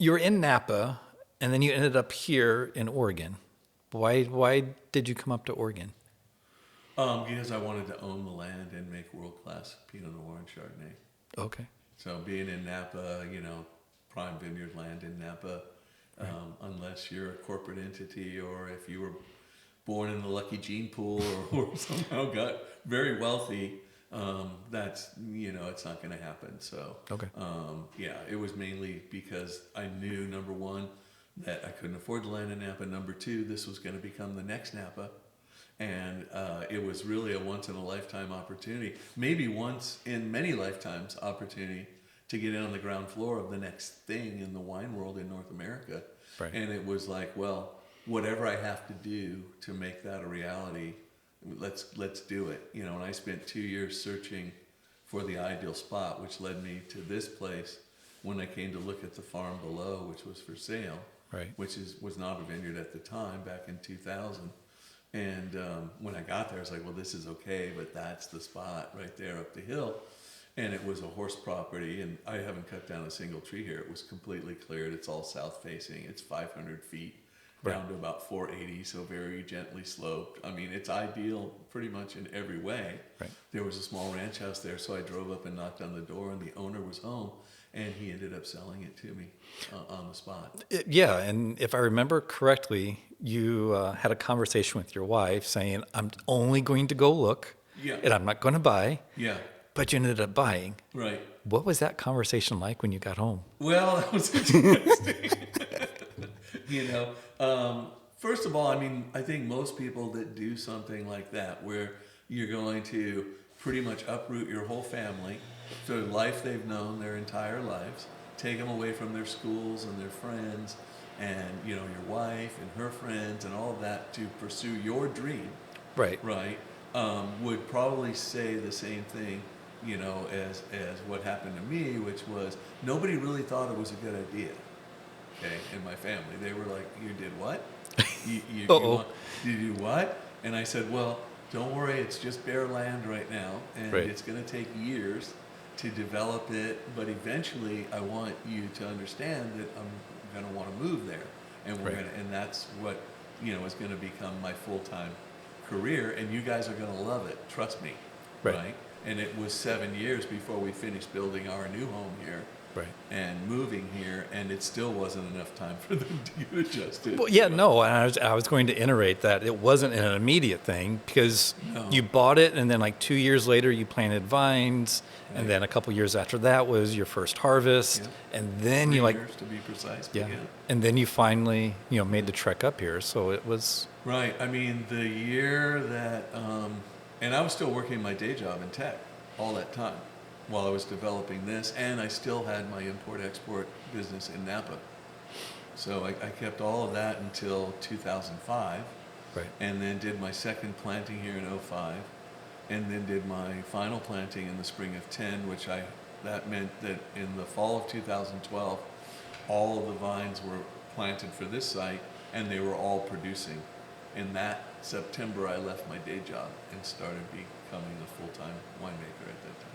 you were in Napa, and then you ended up here in Oregon. Why did you come up to Oregon? Because I wanted to own the land and make world-class Pinot Noir and Chardonnay. Okay. So being in Napa, prime vineyard land in Napa, unless you're a corporate entity or if you were born in the lucky gene pool or somehow got very wealthy, that's, it's not going to happen. So, Okay. it was mainly because I knew, number one, that I couldn't afford the land in Napa. Number two, this was going to become the next Napa. And it was really a once-in-a-lifetime opportunity, maybe once in many lifetimes opportunity to get in on the ground floor of the next thing in the wine world in North America. Right. And it was like, well, whatever I have to do to make that a reality, let's do it. And I spent 2 years searching for the ideal spot, which led me to this place when I came to look at the farm below, which was for sale, Right. which was not a vineyard at the time, back in 2000. And when I got there, I was like, well, this is okay, but that's the spot right there up the hill. And it was a horse property, and I haven't cut down a single tree here. It was completely cleared. It's all south-facing. It's 500 feet down to about 480, so very gently sloped. I mean, it's ideal pretty much in every way. Right. There was a small ranch house there, so I drove up and knocked on the door, and the owner was home, and he ended up selling it to me on the spot. Yeah, and if I remember correctly, you had a conversation with your wife saying, I'm only going to go look, Yeah. and I'm not going to buy, Yeah, but you ended up buying. right. What was that conversation like when you got home? Well, that was interesting. First of all, I think most people that do something like that, where you're going to pretty much uproot your whole family, the life they've known their entire lives, take them away from their schools and their friends, and your wife and her friends and all of that to pursue your dream, Right. right? Would probably say the same thing, as what happened to me, which was nobody really thought it was a good idea. Okay, in my family, they were like, "You did what? You do what?" And I said, "Well, don't worry, it's just bare land right now, and Right. it's going to take years to develop it. But eventually, I want you to understand that I'm going to want to move there, and we're Right. going to, and that's what is going to become my full-time career, and you guys are going to love it. Trust me, Right. And it was 7 years before we finished building our new home here." Right. And moving here, and it still wasn't enough time for them to get adjusted. Well, yeah, no, and I was going to iterate that it wasn't an immediate thing because No. you bought it, and then like 2 years later you planted vines, Right. and then a couple years after that was your first harvest, Yeah. and then 3 you like, years to be precise. yeah, But yeah. and then you finally made the trek up here. So it was Right. The year that, and I was still working my day job in tech all that time while I was developing this, and I still had my import-export business in Napa. So I kept all of that until 2005. right, And then did my second planting here in '05, and then did my final planting in the spring of '10, that meant that in the fall of 2012, all of the vines were planted for this site, and they were all producing. In that September, I left my day job and started becoming a full-time winemaker at that time.